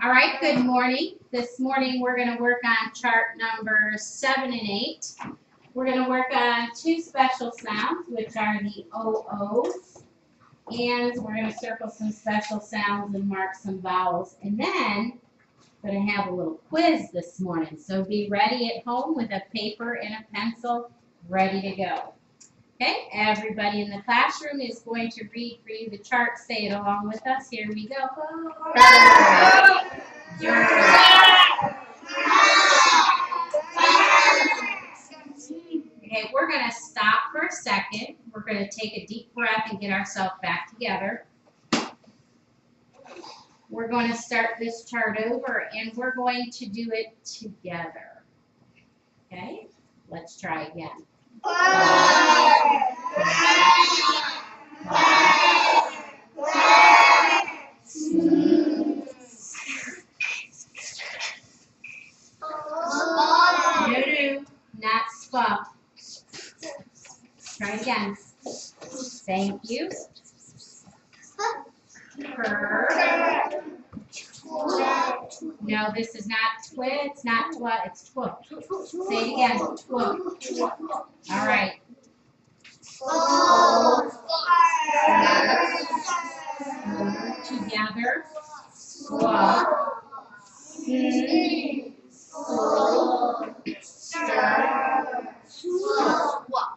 All right, good morning. This morning we're going to work on chart number 7 and 8. We're going to work on two special sounds, which are the OOs, and we're going to circle some special sounds and mark some vowels. And then we're going to have a little quiz this morning. So be ready at home with a paper and a pencil ready to go. Okay, everybody in the classroom is going to read for you the chart. Say it along with us. Here we go. Okay, we're going to stop for a second. We're going to take a deep breath and get ourselves back together. We're going to start this chart over, and we're going to do it together. Okay, let's try again. No, not swap. Try again. Thank you. Per. No, this is not twi. It's not twa. It's twa. Say it again. Twa. All right. Together. Swap.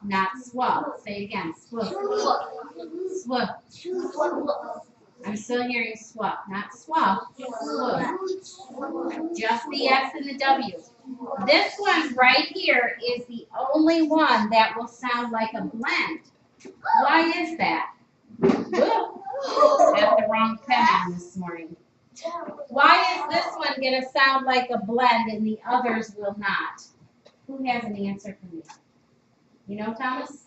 Not swap. Say it again. Swap. Swap. I'm still hearing swap, not swap. Swap. Just the S and the W. This one right here is the only one that will sound like a blend. Why is that? Got the wrong pen on this morning. Why is this one going to sound like a blend and the others will not? Who has an answer for me? You know, Thomas?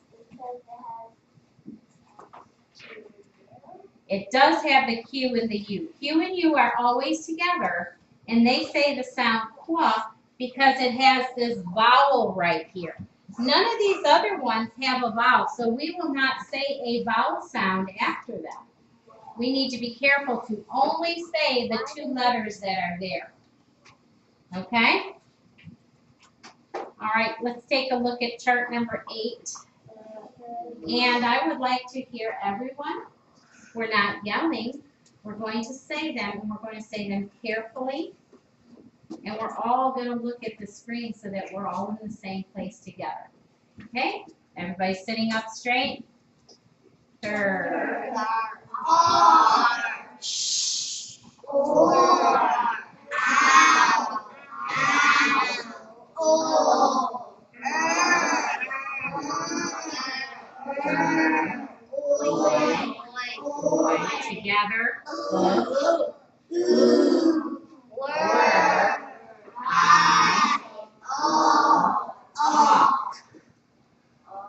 It does have the Q and the U. Q and U are always together, and they say the sound qua because it has this vowel right here. None of these other ones have a vowel, so we will not say a vowel sound after them. We need to be careful to only say the two letters that are there. Okay? All right, let's take a look at chart number 8. And I would like to hear everyone. We're not yelling. We're going to say them, and we're going to say them carefully. And we're all going to look at the screen so that we're all in the same place together. Okay? Everybody sitting up straight. Together.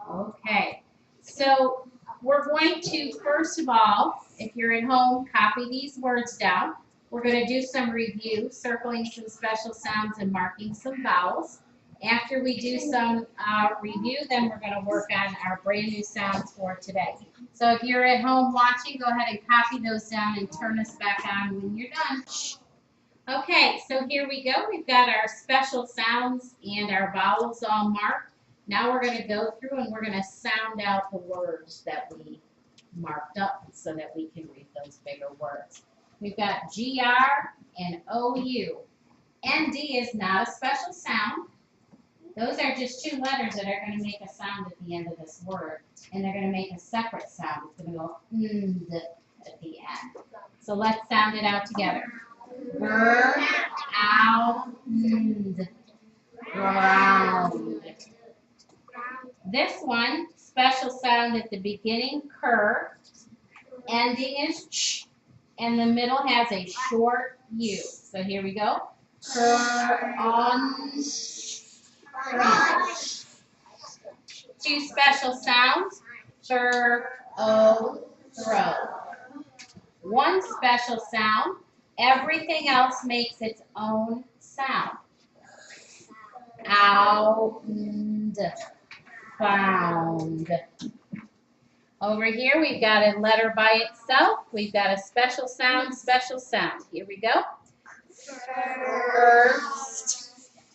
Okay, so we're going to, first of all, if you're at home, copy these words down. We're going to do some review, circling some special sounds and marking some vowels. After we do some review, then we're going to work on our brand new sounds for today. So if you're at home watching, go ahead and copy those down and turn us back on when you're done. Okay, so here we go. We've got our special sounds and our vowels all marked. Now we're going to go through and we're going to sound out the words that we marked up so that we can read those bigger words. We've got GR and OU. ND is not a special sound. Those are just two letters that are going to make a sound at the end of this word. And they're going to make a separate sound. It's going to go "nd" at the end. So let's sound it out together. Ground. Ground. This one, special sound at the beginning, cur. Ending is ch. And the middle has a short U. So here we go. Cur on. Crunch. Two special sounds, throw. One special sound, everything else makes its own sound. Ound, found. Over here, we've got a letter by itself. We've got a special sound, special sound. Here we go.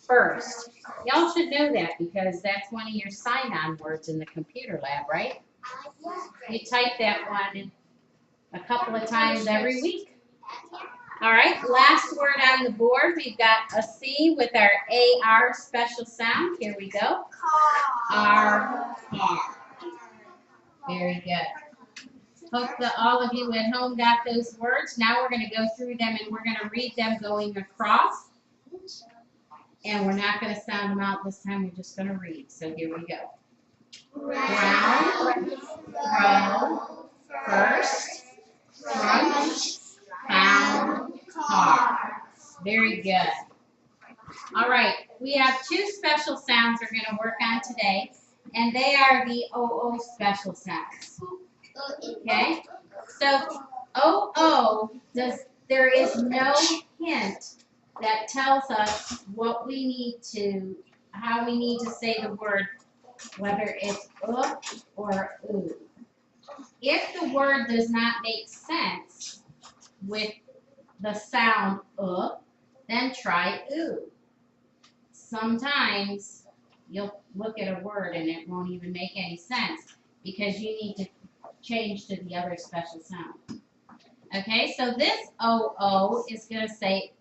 First. Y'all should know that because that's one of your sign-on words in the computer lab, right? You type that one a couple of times every week. All right, last word on the board. We've got a C with our AR special sound. Here we go. R, car. Very good. Hope that all of you at home got those words. Now we're going to go through them and we're going to read them going across. And we're not going to sound them out this time. We're just going to read. So here we go. Round, row, first, crunch, found, car. Very good. All right, we have two special sounds we're going to work on today, and they are the OO special sounds. Okay, so OO, there is no hint that tells us what we need to, how we need to say the word, whether it's or oo. If the word does not make sense with the sound then try oo. Sometimes you'll look at a word and it won't even make any sense because you need to change to the other special sound. Okay, so this OO is going to say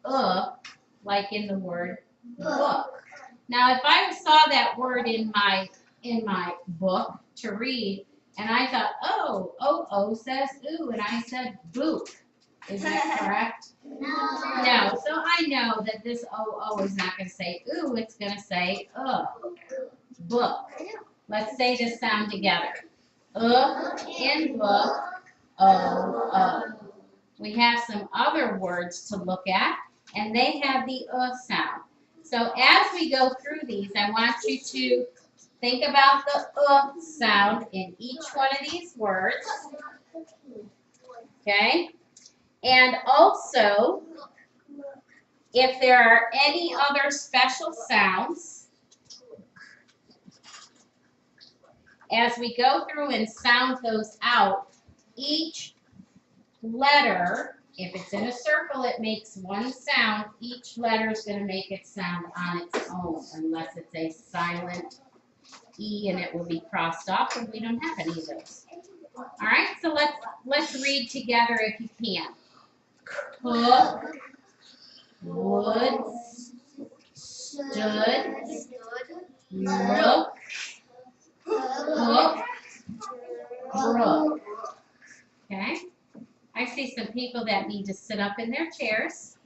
like in the word book. Now, if I saw that word in my book to read, and I thought, oh, OO says ooh, and I said book. Is that correct? No. So I know that this OO is not going to say ooh, it's going to say book. Let's say this sound together. In book, O. We have some other words to look at, and they have the sound. So as we go through these, I want you to think about the sound in each one of these words. Okay? And also, if there are any other special sounds, as we go through and sound those out, each letter, if it's in a circle, it makes one sound. Each letter is going to make its sound on its own, unless it's a silent E and it will be crossed off, and we don't have any of those. All right, so let's read together if you can. Cook, wood, stood, look, hook, brook. Okay? I see some people that need to sit up in their chairs.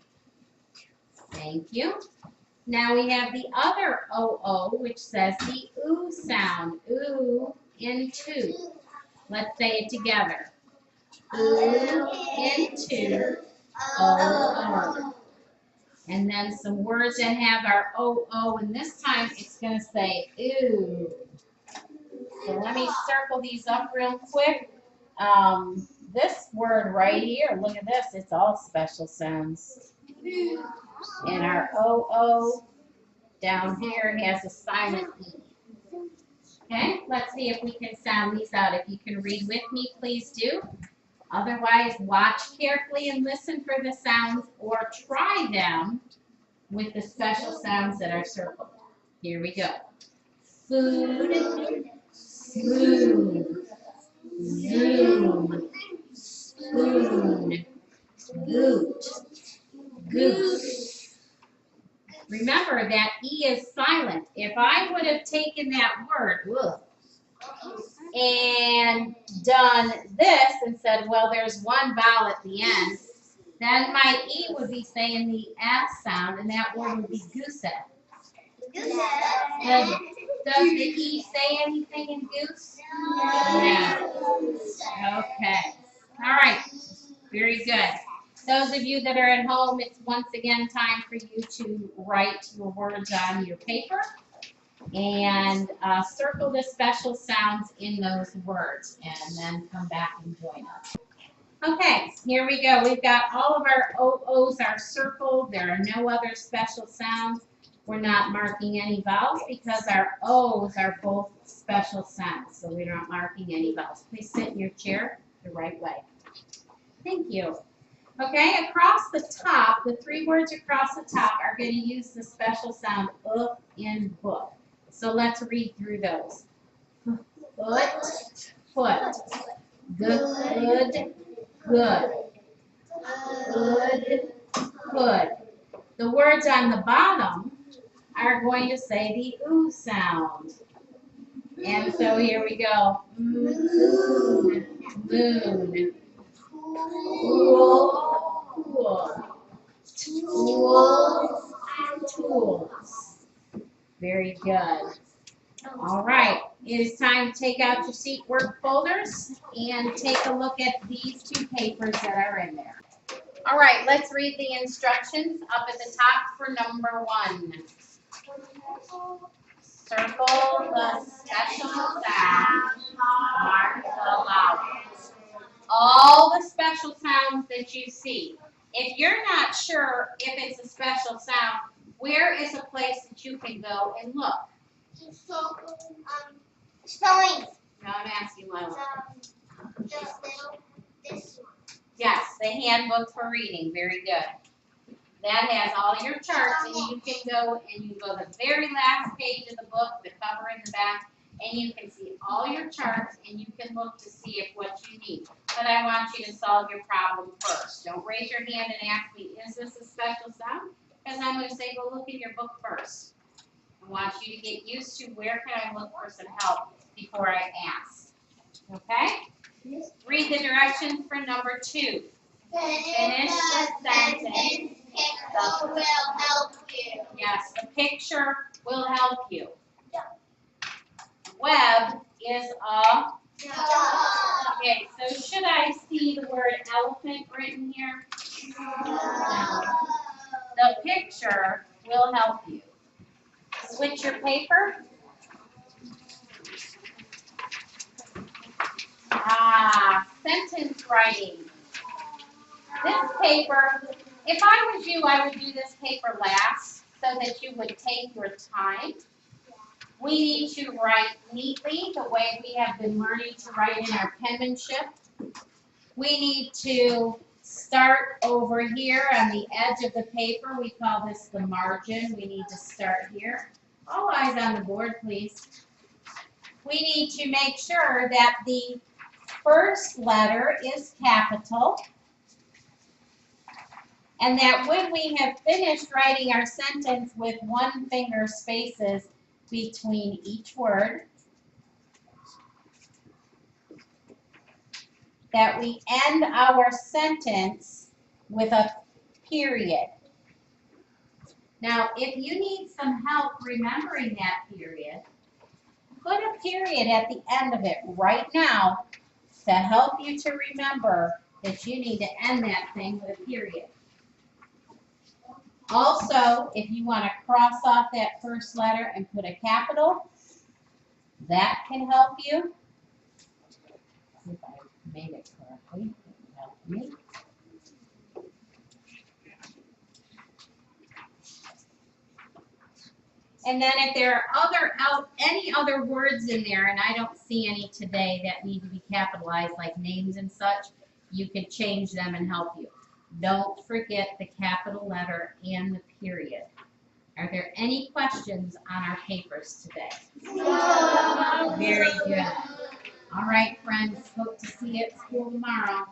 Thank you. Now we have the other OO, which says the oo sound. Oo into. Let's say it together. Oo into OO. And then some words that have our OO, and this time it's going to say ooh. So let me circle these up real quick. This word right here, look at this, it's all special sounds. And our OO down here has a silent E. Okay, let's see if we can sound these out. If you can read with me, please do. Otherwise, watch carefully and listen for the sounds or try them with the special sounds that are circled. Here we go. Food, smooth, zoom, spoon, goot, goose. Remember that E is silent. If I would have taken that word, and done this and said, well, there's one vowel at the end, then my E would be saying the F sound, and that word would be goose. Does the E say anything in goose? No. Okay. All right. Very good. Those of you that are at home, it's once again time for you to write your words on your paper and circle the special sounds in those words and then come back and join us. Okay, here we go. We've got all of our OOs are circled. There are no other special sounds. We're not marking any vowels because our O's are both special sounds, so we're not marking any vowels. Please sit in your chair the right way. Thank you. Okay, across the top, the three words across the top are going to use the special sound in book. So let's read through those. Foot, good, good, good. The words on the bottom are going to say the oo sound. And so here we go. Moon, moon. Cool, cool. Tools, tools. Very good. All right, it is time to take out your seat work folders and take a look at these two papers that are in there. All right, let's read the instructions up at the top for number 1. Circle the special sound, mark the vowels. All the special sounds that you see. If you're not sure if it's a special sound, where is a place that you can go and look? So, spelling. No, I'm asking Lila. This one. Yes, the handbook for reading. Very good. That has all your charts, and you can go to the very last page of the book, the cover in the back, and you can see all your charts, and you can look to see if what you need. But I want you to solve your problem first. Don't raise your hand and ask me, is this a special sound? Because I'm going to say, go look in your book first. I want you to get used to where can I look for some help before I ask. Okay? Read the directions for number 2. Finish the sentence. Picture will help you. Yes, the picture will help you. Web is a. Okay, so should I see the word elephant written here? No. The picture will help you. Switch your paper. Sentence writing. This paper, if I was you, I would do this paper last so that you would take your time. We need to write neatly the way we have been learning to write in our penmanship. We need to start over here on the edge of the paper. We call this the margin. We need to start here. All eyes on the board, please. We need to make sure that the first letter is capital, and that when we have finished writing our sentence with one finger spaces between each word, that we end our sentence with a period. Now, if you need some help remembering that period, put a period at the end of it right now to help you to remember that you need to end that thing with a period. Also, if you want to cross off that first letter and put a capital, that can help you. If I made it correctly, it can help me. And then if there are any other words in there, and I don't see any today that need to be capitalized, like names and such, you can change them and help you. Don't forget the capital letter and the period. Are there any questions on our papers today? No. Very good. All right, friends. Hope to see you at school tomorrow.